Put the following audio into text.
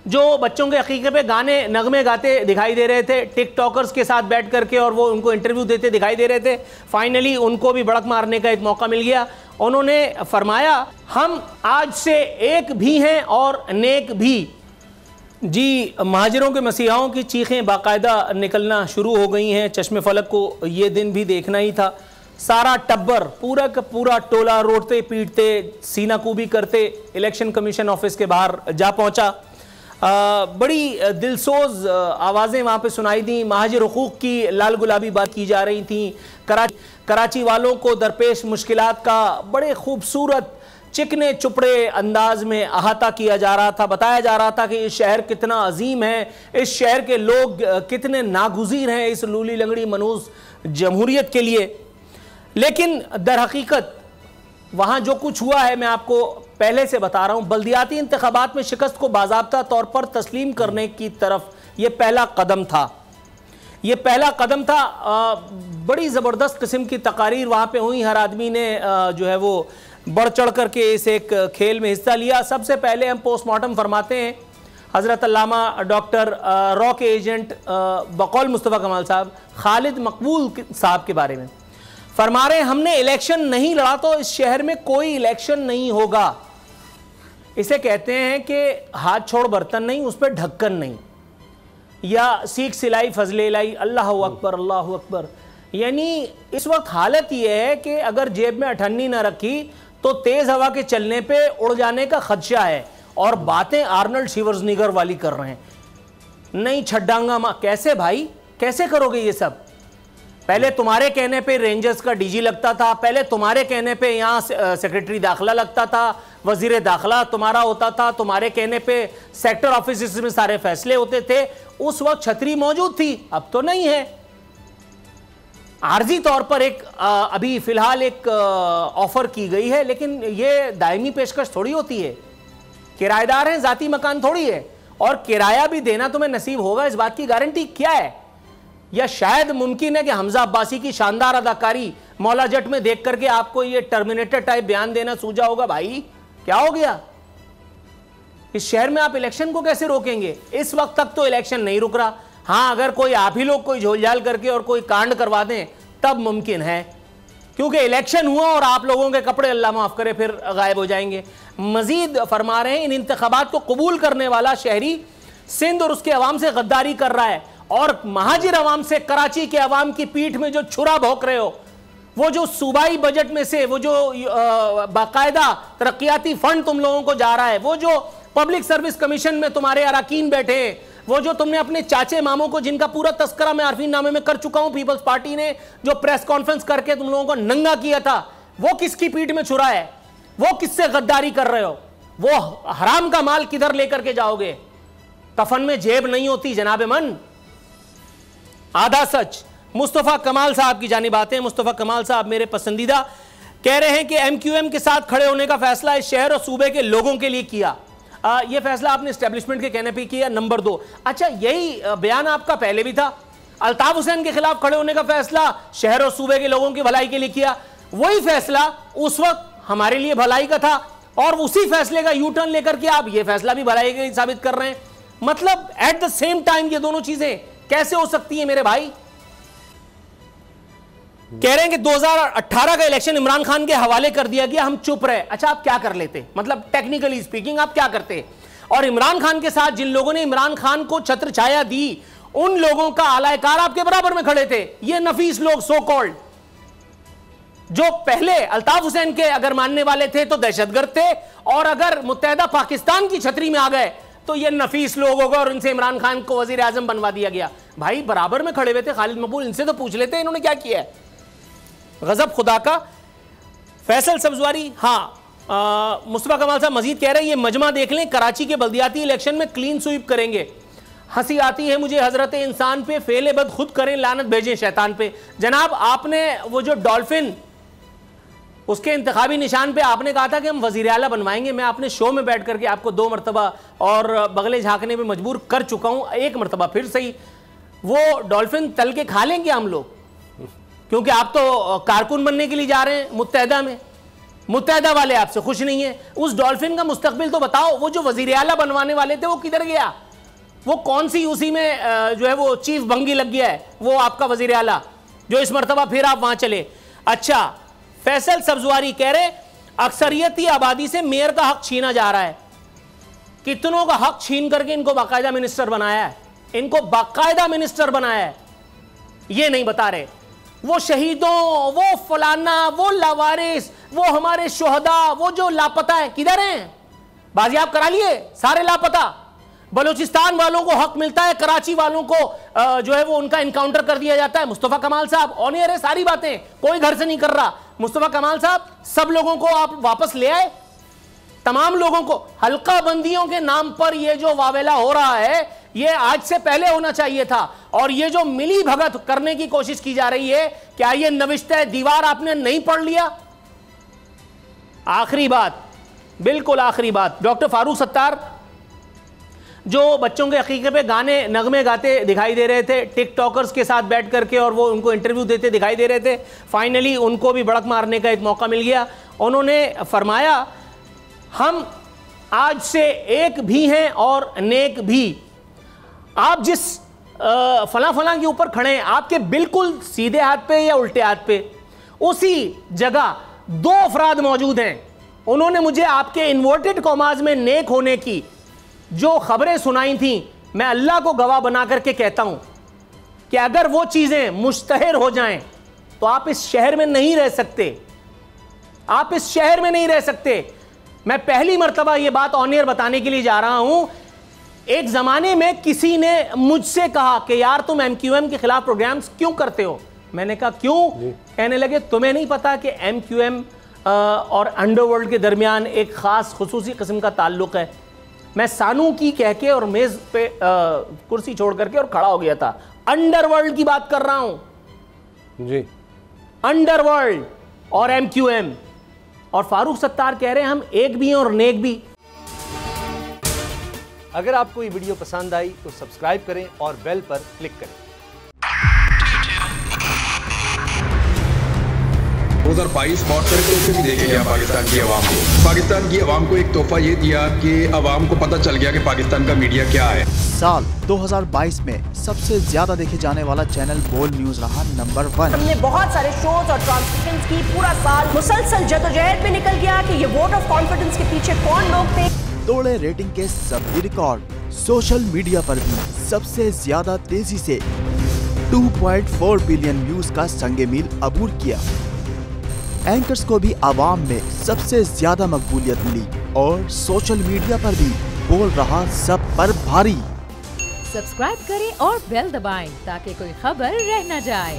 जो बच्चों के अकीके पे गाने नगमे गाते दिखाई दे रहे थे, टिकटॉकर्स के साथ बैठ करके और वो उनको इंटरव्यू देते दिखाई दे रहे थे, फाइनली उनको भी भड़क मारने का एक मौका मिल गया। उन्होंने फरमाया हम आज से एक भी हैं और नेक भी। जी, महाजिरों के मसीहाओं की चीखें बाकायदा निकलना शुरू हो गई हैं। चश्मे फलक को ये दिन भी देखना ही था। सारा टब्बर, पूरा का पूरा टोला रोड़ते पीटते सीना कूबी करते इलेक्शन कमीशन ऑफिस के बाहर जा पहुंचा। बड़ी दिलसोज आवाज़ें वहाँ पे सुनाई दी। महाजिर हुकूक की लाल गुलाबी बात की जा रही थी। कराची वालों को दरपेश मुश्किलात का बड़े खूबसूरत चिकने चुपड़े अंदाज में अहाता किया जा रहा था। बताया जा रहा था कि इस शहर कितना अजीम है, इस शहर के लोग कितने नागुज़ीर हैं इस लूली लंगड़ी मनूस जमहूरियत के लिए। लेकिन दर हकीकत वहाँ जो कुछ हुआ है मैं आपको पहले से बता रहा हूँ। बल्दियाती इंतखाबात में शिकस्त को बाज़ाब्ता तौर पर तस्लीम करने की तरफ ये पहला कदम था। ये पहला कदम था। बड़ी ज़बरदस्त किस्म की तकारीर वहाँ पे हुई। हर आदमी ने जो है वो बढ़ चढ़ करके इस एक खेल में हिस्सा लिया। सबसे पहले हम पोस्टमार्टम फरमाते हैं हज़रत अल्लामा डॉक्टर रॉ के एजेंट बकौल मुस्तफ़ा कमाल साहब खालिद मकबूल साहब के बारे में। फरमा रहे हैं हमने इलेक्शन नहीं लड़ा तो इस शहर में कोई इलेक्शन नहीं होगा। इसे कहते हैं कि हाथ छोड़ बर्तन नहीं, उस पर ढक्कन नहीं, या सीख सिलाई फजले लाई, अल्लाह अकबर अल्लाह अकबर। यानी इस वक्त हालत यह है कि अगर जेब में अठन्नी ना रखी तो तेज हवा के चलने पे उड़ जाने का खदशा है। और बातें आर्नल्ड शिवर्जनिगर वाली कर रहे हैं, नहीं छड्डांगा माँ। कैसे भाई, कैसे करोगे ये सब? पहले तुम्हारे कहने पे रेंजर्स का डीजी लगता था, पहले तुम्हारे कहने पे यहाँ सेक्रेटरी दाखिला लगता था, वजीर दाखिला तुम्हारा होता था, तुम्हारे कहने पे सेक्टर ऑफिस में सारे फैसले होते थे। उस वक्त छतरी मौजूद थी, अब तो नहीं है। आर्जी तौर पर एक अभी फिलहाल एक ऑफर की गई है, लेकिन ये दायमी पेशकश थोड़ी होती है। किराएदार हैं, जाती मकान थोड़ी है, और किराया भी देना तुम्हें नसीब होगा इस बात की गारंटी क्या है? या शायद मुमकिन है कि हमजा अब्बासी की शानदार अदाकारी मौला जट में देख करके आपको ये टर्मिनेटर टाइप बयान देना सूझा होगा। भाई क्या हो गया? इस शहर में आप इलेक्शन को कैसे रोकेंगे? इस वक्त तक तो इलेक्शन नहीं रुक रहा। हाँ, अगर कोई आप ही लोग कोई झोलझाल करके और कोई कांड करवा दें तब मुमकिन है, क्योंकि इलेक्शन हुआ और आप लोगों के कपड़े अल्लाह माफ करे फिर गायब हो जाएंगे। मजीद फरमा रहे हैं इन इंतखाबात को कबूल करने वाला शहरी सिंध और उसके अवाम से गद्दारी कर रहा है, और महाजिर अवाम से कराची के अवाम की पीठ में जो छुरा भोंक रहे हो, वो जो सूबाई बजट में से वो जो बाकायदा तरक्याती फंड तुम लोगों को जा रहा है, वो जो पब्लिक सर्विस कमीशन में तुम्हारे अरकान बैठे हैं, वो जो तुमने अपने चाचे मामों को, जिनका पूरा तस्करा मैं आरफीन नामे में कर चुका हूं, पीपल्स पार्टी ने जो प्रेस कॉन्फ्रेंस करके तुम लोगों को नंगा किया था, वो किसकी पीठ में छुरा है? वो किससे गद्दारी कर रहे हो? वो हराम का माल किधर लेकर के जाओगे? कफन में जेब नहीं होती जनाब मन। आधा सच मुस्तफ़ा कमाल साहब की जानिब आते हैं। मुस्तफ़ा कमाल साहब मेरे पसंदीदा, कह रहे हैं कि एमक्यूएम के साथ खड़े होने का फैसला इस शहर और सूबे के लोगों के लिए किया। यह फैसला आपने एस्टेब्लिशमेंट के कहने पे किया। नंबर 2, अच्छा यही बयान आपका पहले भी था। अल्ताफ हुसैन के खिलाफ खड़े होने का फैसला शहर और सूबे के लोगों की भलाई के लिए किया। वही फैसला उस वक्त हमारे लिए भलाई का था, और उसी फैसले का यू टर्न लेकर के आप ये फैसला भी भलाई का साबित कर रहे हैं। मतलब एट द सेम टाइम ये दोनों चीजें कैसे हो सकती है मेरे भाई? कह रहे हैं कि 2018 का इलेक्शन इमरान खान के हवाले कर दिया गया, हम चुप रहे। अच्छा आप क्या कर लेते? मतलब टेक्निकली स्पीकिंग आप क्या करते? और इमरान खान के साथ जिन लोगों ने इमरान खान को छत्र छाया दी, उन लोगों का आलायकार आपके बराबर में खड़े थे। ये नफीस लोग सो कॉल्ड, जो पहले अल्ताफ हुसैन के अगर मानने वाले थे तो दहशतगर्द थे, और अगर मुत्तहदा पाकिस्तान की छतरी में आ गए तो ये नफीस लोग हो गए, और इनसे इमरान खान को वजीर आजम बनवा दिया गया। भाई बराबर में खड़े हुए थे खालिद मकबूल, इनसे तो पूछ लेते इन्होंने क्या किया है। गजब खुदा का। फैसल सब्जवारी, हाँ मुस्तफ़ा कमाल साहब मजीद कह रहे हैं ये मजमा देख लें, कराची के बल्दियाती इलेक्शन में क्लीन स्वीप करेंगे। हंसी आती है मुझे हजरत इंसान पे, फेले बद खुद करें, लानत भेजें शैतान पे। जनाब आपने वो जो डॉल्फिन, उसके इंतखाबी निशान पे आपने कहा था कि हम वज़ीर आला बनवाएंगे। मैं अपने शो में बैठ करके आपको 2 मरतबा और बगले झांकने में मजबूर कर चुका हूँ। 1 मरतबा फिर सही, वो डॉल्फिन तल के खा लेंगे हम लोग, क्योंकि आप तो कारकुन बनने के लिए जा रहे हैं मुत्तहदा में। मुत्तहदा वाले आपसे खुश नहीं है। उस डॉल्फिन का मुस्तकबिल तो बताओ। वो जो वजीर आला बनवाने वाले थे वो किधर गया? वो कौन सी उसी में जो है वो चीफ भंगी लग गया है, वो आपका वजीर आला जो इस मरतबा फिर आप वहां चले। अच्छा, फैसल सब्जवारी कह रहे अक्सरियती आबादी से मेयर का हक छीना जा रहा है। कितनों का हक छीन करके इनको बाकायदा मिनिस्टर बनाया है, इनको बाकायदा मिनिस्टर बनाया है, ये नहीं बता रहे। वो शहीदों, वो फलाना, वो लावारिस, वो हमारे शोहदा, वो जो लापता है किधर हैं? बाजियाब करा लिए सारे लापता। बलूचिस्तान वालों को हक मिलता है, कराची वालों को जो है वो उनका इनकाउंटर कर दिया जाता है। मुस्तफा कमाल साहब ऑन एयर है सारी बातें, कोई घर से नहीं कर रहा। मुस्तफा कमाल साहब सब लोगों को आप वापस ले आए, तमाम लोगों को। हल्का बंदियों के नाम पर ये जो वावेला हो रहा है ये आज से पहले होना चाहिए था। और ये जो मिली भगत करने की कोशिश की जा रही है, क्या ये नविश्ते दीवार आपने नहीं पढ़ लिया? आखिरी बात, बिल्कुल आखिरी बात, डॉक्टर फारूक सत्तार जो बच्चों के अकीके पे गाने नगमे गाते दिखाई दे रहे थे टिकटॉकर्स के साथ बैठ करके, और वो उनको इंटरव्यू देते दिखाई दे रहे थे, फाइनली उनको भी भड़क मारने का एक मौका मिल गया। उन्होंने फरमाया हम आज से एक भी हैं और नेक भी। आप जिस फला फला के ऊपर खड़े हैं, आपके बिल्कुल सीधे हाथ पे या उल्टे हाथ पे उसी जगह दो अफराद मौजूद हैं। उन्होंने मुझे आपके इन्वर्टेड कॉमाज में नेक होने की जो खबरें सुनाई थी, मैं अल्लाह को गवाह बना करके कहता हूं कि अगर वो चीजें मुश्तहर हो जाएं तो आप इस शहर में नहीं रह सकते, आप इस शहर में नहीं रह सकते। मैं पहली मर्तबा ये बात ऑन एयर बताने के लिए जा रहा हूं। एक जमाने में किसी ने मुझसे कहा कि यार तुम MQM के खिलाफ प्रोग्राम्स क्यों करते हो? मैंने कहा क्यों? कहने लगे तुम्हें नहीं पता कि MQM और अंडरवर्ल्ड के दरमियान एक खास खुसूसी किस्म का ताल्लुक है। मैं सानू की कह के और मेज पे कुर्सी छोड़ करके और खड़ा हो गया था। अंडरवर्ल्ड की बात कर रहा हूं जी, अंडरवर्ल्ड और MQM। और फारूक सत्तार कह रहे हैं हम एक भी हैं और नेक भी। अगर आपको ये वीडियो पसंद आई तो सब्सक्राइब करें और बेल पर क्लिक करें। 2022 बहुत सारे तोहफे भी देके गया पाकिस्तान की आवाम को। पाकिस्तान की आवाम को एक तोहफा ये दिया कि आवाम को पता चल गया कि पाकिस्तान का मीडिया क्या है। साल 2022 में सबसे ज्यादा देखे जाने वाला चैनल बोल न्यूज रहा नंबर 1। हमने बहुत सारे शोज और ट्रांसमिशंस की, पूरा साल मुसलसल जदोजहद में निकल गया कि ये वोट ऑफ कॉन्फिडेंस के पीछे कौन लोग थे। तोड़े रेटिंग के सभी रिकॉर्ड। सोशल मीडिया पर भी सबसे ज्यादा तेजी से 2.4 बिलियन व्यूज का संगे मील अबूर किया। एंकर्स को भी आवाम में सबसे ज्यादा मकबूलियत मिली और सोशल मीडिया पर भी बोल रहा सब पर भारी। सब्सक्राइब करें और बेल दबाएं ताकि कोई खबर रह न जाए।